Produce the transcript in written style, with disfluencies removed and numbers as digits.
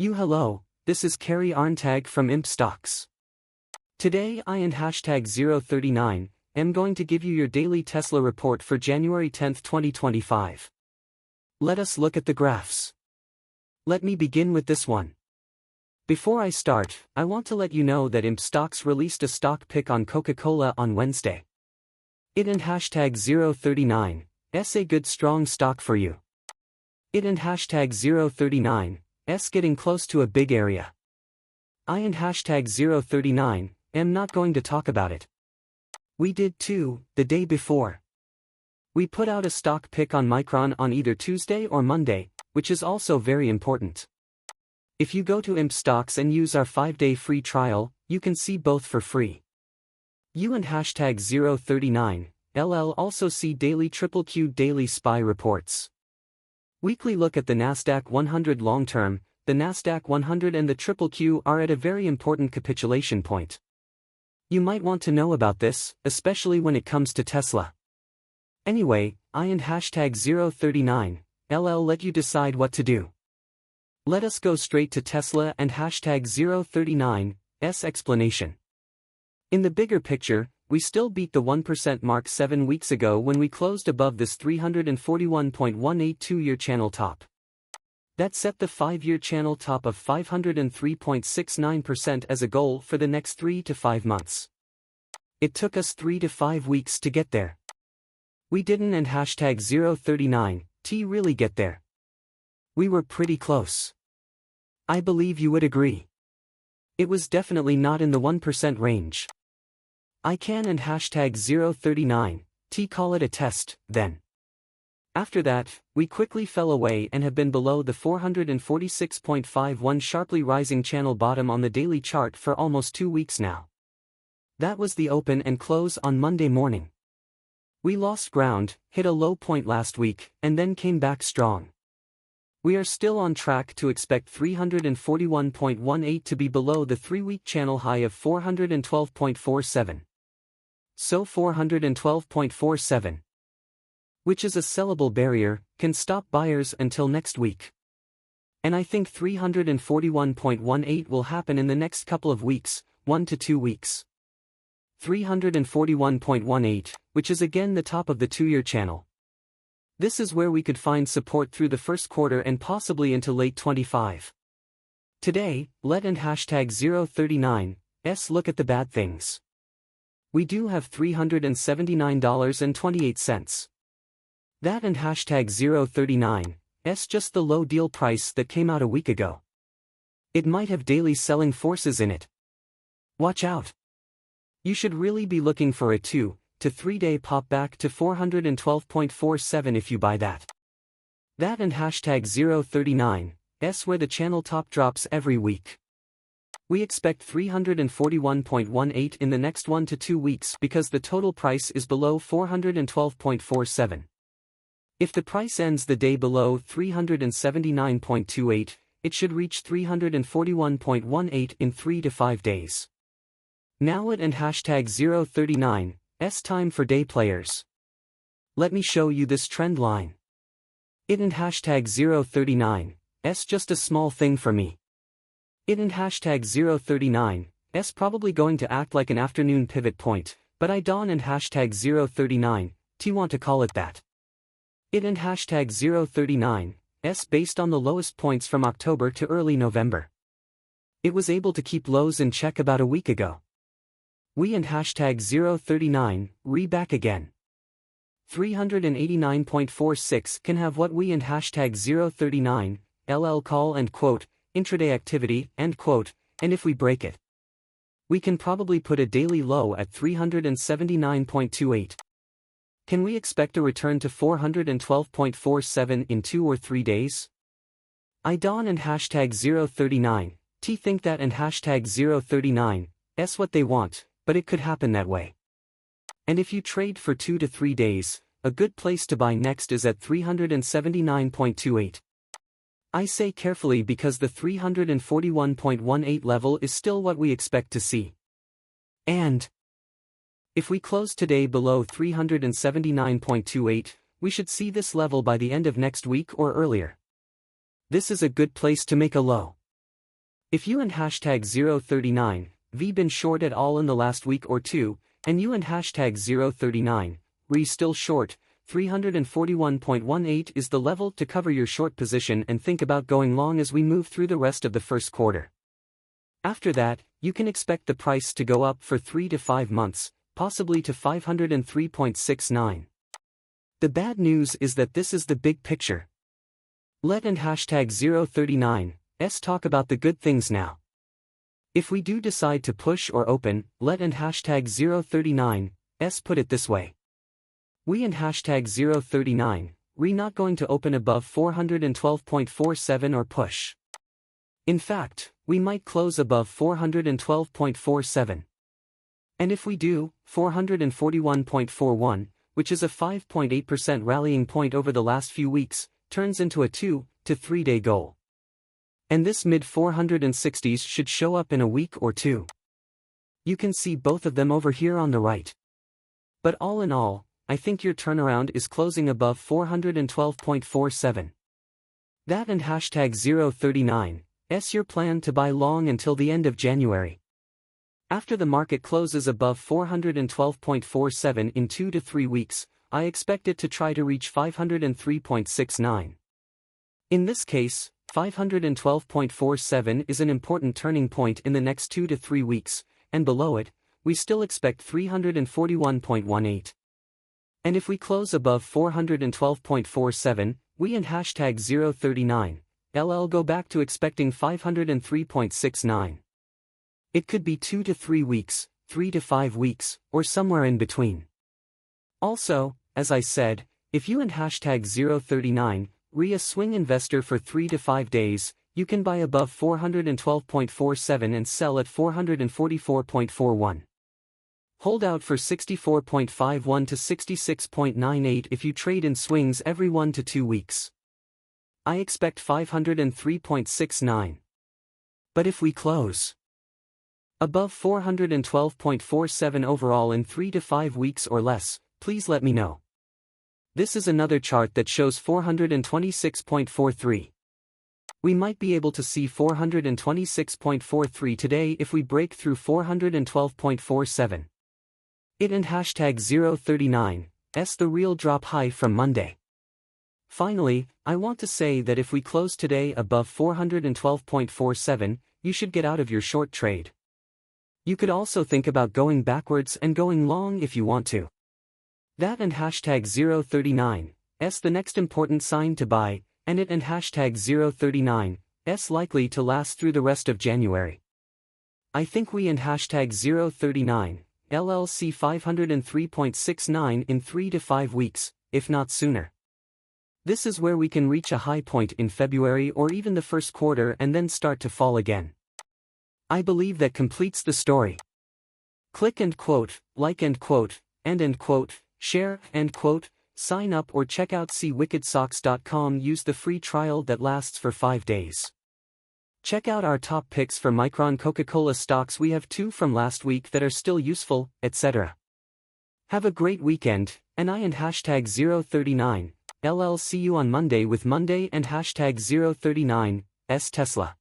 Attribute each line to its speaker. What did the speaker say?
Speaker 1: Hello, this is Carrie Arntag from Imp Stocks. Today I and hashtag 039 am going to give you your daily Tesla report for January 10, 2025. Let us look at the graphs. Let me begin with this one. Before I start, I want to let you know that Imp Stocks released a stock pick on Coca-Cola on Wednesday. It and hashtag 039 is a good strong stock for you. It and hashtag 039 is getting close to a big area. I and hashtag 039 am not going to talk about it. We did too, the day before. We put out a stock pick on Micron on either Tuesday or Monday, which is also very important. If you go to Imp Stocks and use our 5-day free trial, you can see both for free. You and hashtag 039 LL also see daily QQQ daily SPY reports. Weekly look at the Nasdaq 100 long-term, the Nasdaq 100 and the QQQ are at a very important capitulation point. You might want to know about this, especially when it comes to Tesla. Anyway, I and hashtag 039 LL let you decide what to do. Let us go straight to Tesla and hashtag 039's explanation. In the bigger picture, we still beat the 1% mark 7 weeks ago when we closed above this 341.18 2-year channel top. That set the 5-year channel top of 503.69% as a goal for the next 3 to 5 months. It took us 3 to 5 weeks to get there. We didn't and hashtag 039 really get there. We were pretty close. I believe you would agree. It was definitely not in the 1% range. I can and hashtag 039 call it a test, then. After that, we quickly fell away and have been below the 446.51 sharply rising channel bottom on the daily chart for almost 2 weeks now. That was the open and close on Monday morning. We lost ground, hit a low point last week, and then came back strong. We are still on track to expect 341.18 to be below the 3-week channel high of 412.47. So 412.47, which is a sellable barrier, can stop buyers until next week. And I think 341.18 will happen in the next couple of weeks, 1 to 2 weeks. 341.18, which is again the top of the 2-year channel. This is where we could find support through the first quarter and possibly into late 25. Today, let and hashtag 039's look at the bad things. We do have $379.28. That and hashtag 039's just the low deal price that came out a week ago. It might have daily selling forces in it. Watch out. You should really be looking for a 2 to 3-day pop back to 412.47 if you buy that. That and hashtag 039's where the channel top drops every week. We expect 341.18 in the next 1 to 2 weeks because the total price is below 412.47. If the price ends the day below 379.28, it should reach 341.18 in 3 to 5 days. Now it and hashtag 039's time for day players. Let me show you this trend line. It and hashtag 039's just a small thing for me. It and hashtag 039's probably going to act like an afternoon pivot point, but I don't and hashtag 039 want to call it that. It and hashtag 039's based on the lowest points from October to early November. It was able to keep lows in check about a week ago. We and hashtag 039 back again. 389.46 can have what we and hashtag 039 LL call and quote, intraday activity, end quote, and if we break it, we can probably put a daily low at 379.28. Can we expect a return to 412.47 in 2 or 3 days? I don't and hashtag 039 think that and hashtag 039's what they want, but it could happen that way. And if you trade for 2 to 3 days, a good place to buy next is at 379.28. I say carefully because the 341.18 level is still what we expect to see. And if we close today below 379.28, we should see this level by the end of next week or earlier. This is a good place to make a low. If you and hashtag 039, V been short at all in the last week or two, and you and hashtag 039, re still short, 341.18 is the level to cover your short position and think about going long as we move through the rest of the first quarter. After that, you can expect the price to go up for 3 to 5 months, possibly to 503.69. The bad news is that this is the big picture. Let and hashtag 039, talk about the good things now. If we do decide to push or open, let and hashtag 039, put it this way. We and hashtag 039, we not going to open above 412.47 or push. In fact, we might close above 412.47. And if we do, 441.41, which is a 5.8% rallying point over the last few weeks, turns into a 2 to 3 day goal. And this mid-460s should show up in a week or two. You can see both of them over here on the right. But all in all, I think your turnaround is closing above 412.47. That and hashtag 039, your plan to buy long until the end of January. After the market closes above 412.47 in 2 to 3 weeks, I expect it to try to reach 503.69. In this case, 512.47 is an important turning point in the next 2 to 3 weeks, and below it, we still expect 341.18. And if we close above 412.47, we and hashtag 039, go back to expecting 503.69. It could be 2 to 3 weeks, 3 to 5 weeks, or somewhere in between. Also, as I said, if you and hashtag 039, a swing investor for 3 to 5 days, you can buy above 412.47 and sell at 444.41. Hold out for 64.51 to 66.98 if you trade in swings every 1 to 2 weeks. I expect 503.69. But if we close above 412.47 overall in 3 to 5 weeks or less, please let me know. This is another chart that shows 426.43. We might be able to see 426.43 today if we break through 412.47. It and hashtag 039, the real drop high from Monday. Finally, I want to say that if we close today above 412.47, you should get out of your short trade. You could also think about going backwards and going long if you want to. That and hashtag 039, the next important sign to buy, and it and hashtag 039, likely to last through the rest of January. I think we and hashtag 039, LLC 503.69 in 3 to 5 weeks, if not sooner. This is where we can reach a high point in February or even the first quarter and then start to fall again. I believe that completes the story. Click and quote, like and quote, and end quote, share, end quote, sign up or check out cwickedstocks.com. Use the free trial that lasts for 5 days. Check out our top picks for Micron Coca-Cola stocks. We have 2 from last week that are still useful, etc. Have a great weekend, and I and hashtag 039, LL see you on Monday with Monday and hashtag 039, Tesla.